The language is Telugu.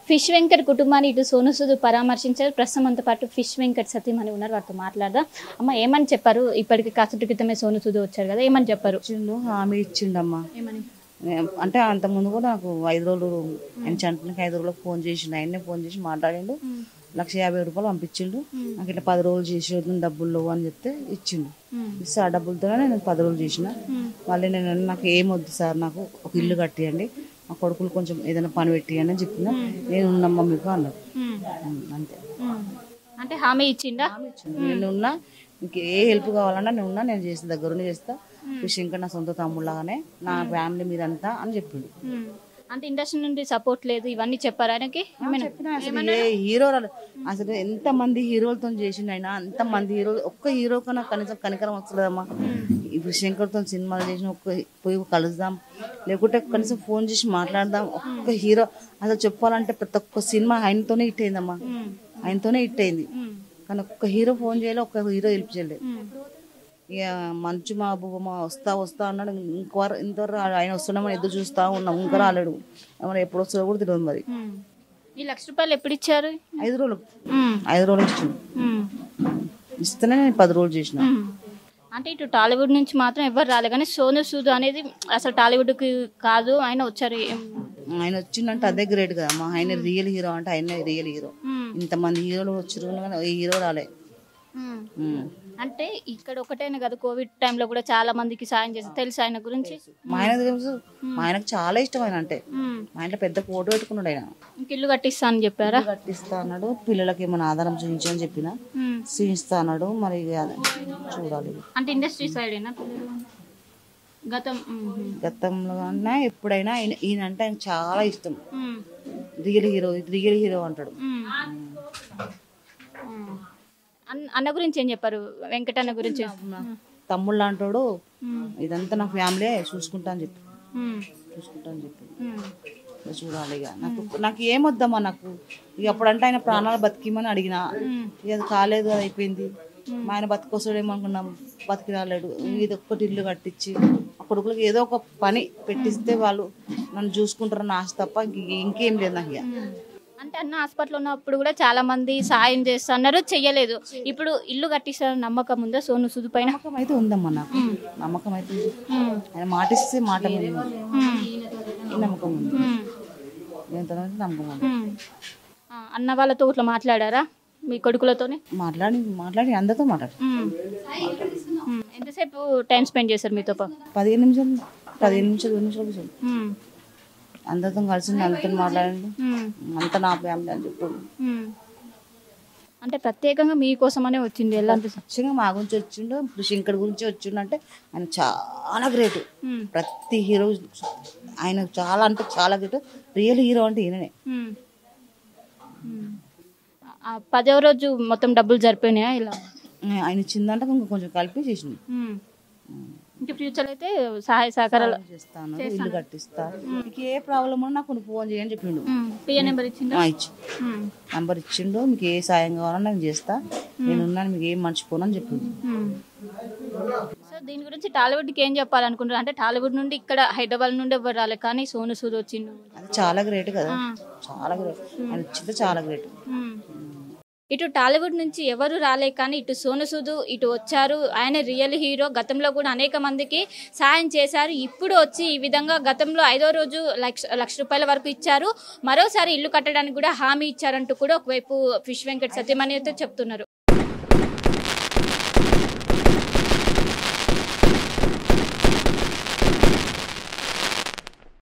ఫిష్ వెంకట్ కుటుంబాన్ని ఇటు సోను సూద్ పరామర్శించారు. ప్రస్తుతం అంతా పాటు ఫిష్ వెంకట్ సతీమణి ఉన్నారు, వారితో మాట్లాడదాం. అమ్మ ఏమని చెప్పారు? ఇప్పటికి కాసేపు క్రితమే సోను సూద్ వచ్చారు కదా, ఏమని చెప్పారు? హామీ ఇచ్చిండమ్మా. ఏమని అంటే అంతకుముందు కూడా నాకు 5 రోజులు ఆయన చనిపోయినాక 5 రోజులకు ఫోన్ చేసిండు. ఆయన్నే ఫోన్ చేసి మాట్లాడిండు. 1,50,000 పంపించిండు. నాకు ఇట్లా 10 రోజులు చేసి డబ్బులు లేవు అని చెప్తే ఇచ్చిండు. ఇస్తే ఆ డబ్బులతోనే నేను 10 రోజులు చేసిన. మళ్ళీ నేను నాకు ఏమొద్దు సార్, నాకు ఒక ఇల్లు కట్టియండి, మా కొడుకులు కొంచెం ఏదైనా పని పెట్టియండి అని చెప్పిన. నేను ఉన్నమ్మా మీకు అన్నాడు. అంతే. అంటే హామీ ఇచ్చిండా? నేను ఉన్నా, మీకు ఏ హెల్ప్ కావాలన్నా నేను ఉన్నా, నేను చేసిన దగ్గరుండి చేస్తా. ఫిష్ ఇంకా నా సొంత తమ్ముళ్ళగానే, నా ఫ్యామిలీ మీరంతా అని చెప్పిండు. అంటే ఇండస్ట్రీ నుండి సపోర్ట్ లేదు ఇవన్నీ చెప్పారు ఆయనకి? అసలు ఏ హీరో అసలు ఎంత మంది హీరోలతో చేసిండు ఆయన, అంత మంది హీరోలు, ఒక్క హీరో కన్నా కనీసం కనికరం వస్తుందమ్మా. ఇప్పుడు శంకర్తో సినిమాలు చేసిన ఒక్క పోయి కలుద్దాం, లేకుంటే కనీసం ఫోన్ చేసి మాట్లాడదాం. ఒక్క హీరో అసలు చెప్పాలంటే ప్రతి ఒక్క సినిమా ఆయనతోనే హిట్ అయిందమ్మా, ఆయనతోనే హిట్ అయింది. కానీ ఒక్క హీరో ఫోన్ చేయలేదు, ఒక్క హీరో హెల్ప్ చేయలేదు. ఇక మంచు మా బుబ్బమ్మ వస్తా అన్నాడు. ఇంతవరకు ఆయన వస్తున్నామని ఎదురు చూస్తా ఉన్నాం, ఇంకా రాలేడు. మరి ఎప్పుడు వస్తుందో కూడా తెలియదు. మరి ఈ ₹1,00,000 ఎప్పుడు ఇచ్చారు? 5 రోజులు 5 రోజులు ఇచ్చిండు. ఇస్తేనే నేను 10 రోజులు చేసిన. అంటే ఇటు టాలీవుడ్ నుంచి మాత్రం ఎవరు రాలేదు, కానీ సోను సూద్ అనేది అసలు టాలీవుడ్కి కాదు, ఆయన వచ్చారు. ఆయన వచ్చిందంటే అదే గ్రేట్ కదమ్మా. ఆయన రియల్ హీరో అంటే ఆయన రియల్ హీరో. ఇంతమంది హీరోలు వచ్చారు కానీ ఏ హీరో రాలే. అంటే ఇక్కడ ఒకటేనే కదా, కోవిడ్ టైంలో కూడా చాలా మందికి సాయం చేసి తెలుసు ఆయన గురించి. మా ఆయన తెలుసు, మా ఆయనకు చాలా ఇష్టం ఆయన అంటే. మా ఇంట్లో పెద్ద ఫోటో పెట్టుకున్నాడు ఆయన. ఇంక ఇల్లు కట్టిస్తా అని చెప్పారా? కట్టిస్తా అన్నాడు. పిల్లలకి ఏమైనా ఆధారం చూపించని చెప్పిన, చూపిస్తా అన్నాడు. మరి చూడాలి. అంటే ఇండస్ట్రీ సైడ్ గతంలో అన్నా ఎప్పుడైనా ఈయన అంటే ఆయన చాలా ఇష్టం. రియల్ హీరో అంటాడు. అన్న గురించి ఏం చెప్పారు? వెంకటన్న గురించి తమ్ముళ్ళు అంటాడు, ఇదంతా నా ఫ్యామిలీ చూసుకుంటా అని చెప్పి చూడాలి. ఇక నాకు ఏమొద్దమ్మా, నాకు ఇక అప్పుడంటే ఆయన ప్రాణాలు బతికిమని అడిగినా, ఇక అది కాలేదు, అది అయిపోయింది. మా ఆయన బతికొస్తాడేమనుకున్నాం, బతికి రాలేడు. ఇది ఒక్కటి ఇల్లు కట్టించి ఆ కొడుకులకి ఏదో ఒక పని పెట్టిస్తే వాళ్ళు నన్ను చూసుకుంటారని ఆశ తప్ప ఇంకేం లేదు నాకు. ఇక అంటే అన్న హాస్పిటల్ ఉన్నప్పుడు కూడా చాలా మంది సాయం చేస్తున్నారు, చెయ్యలేదు. ఇప్పుడు ఇల్లు కట్టిస్తారని నమ్మకం ఉందా సోను సూద్ పైన? నమ్మకం అయితే ఉందమ్మా, నాకు నమ్మకం అయితే. ఆయన మాట ఇస్తే మాట నమ్మకం ఉంది. నమ్మకం ఉంది. అన్న వాళ్ళతో ఇట్లా మాట్లాడారా మీ కొడుకులతోనే? మాట్లాడి అందరితో మాట్లాడు. ఎంతసేపు టైం స్పెండ్ చేశారు మీతో? 15 నిమిషాలు 20 నిమిషాలు అందరితో కలిసి అందరితో మాట్లాడండి. అంతా నా ఫ్యామిలీ అని చెప్పాడు. అంటే ప్రత్యేకంగా మీకోసమనే వచ్చింది? ఎలా ఖచ్చితంగా మా గురించి వచ్చిండు, ఇప్పుడు శంకర్ గురించి వచ్చిండు. అంటే ఆయన చాలా గ్రేట్. ప్రతి హీరో ఆయన చాలా అంటే చాలా గ్రేట్. రియల్ హీరో అంటే ఈయననే. 10వ రోజు మొత్తం డబ్బులు సరిపోయినాయా? ఇలా ఆయన ఇచ్చిందంటే ఇంకా కొంచెం కలిపి చేసింది. ఇంకా ఫ్యూచర్ అయితే సహాయ సహకారాలు చేస్తాను, ఇల్లు కట్టిస్తా, మీకు ఏ ప్రాబ్లం ఉన్నా నాకు ఫోన్ చేయని చెప్పిండు. నెంబర్ నంబర్ ఇచ్చిండు. మీకు ఏ సాయం కావాలన్నా నేను చేస్తా, నేనున్నాను, మీకు ఏం మర్చిపోనని చెప్పిండు. సో దీని గురించి టాలీవుడ్కి ఏం చెప్పాలనుకుంటారు? అంటే టాలీవుడ్ నుండి ఇక్కడ హైదరాబాద్ నుండి ఎవరు రాలేదు, కానీ సోను సూద్ వచ్చిండు. అది చాలా గ్రేట్ కదా, చాలా గ్రేట్. ఆయన వచ్చింది చాలా గ్రేట్. ఇటు టాలీవుడ్ నుంచి ఎవరు రాలే, కానీ ఇటు సోను సూద్ ఇటు వచ్చారు. ఆయన రియల్ హీరో. గతంలో కూడా అనేక మందికి సాయం చేశారు. ఇప్పుడు వచ్చి ఈ విధంగా గతంలో 5వ రోజు ₹1,00,000 వరకు ఇచ్చారు. మరోసారి ఇల్లు కట్టడానికి కూడా హామీ ఇచ్చారంటూ కూడా ఒకవైపు ఫిష్ వెంకట్ సత్యమణి అయితే చెప్తున్నారు.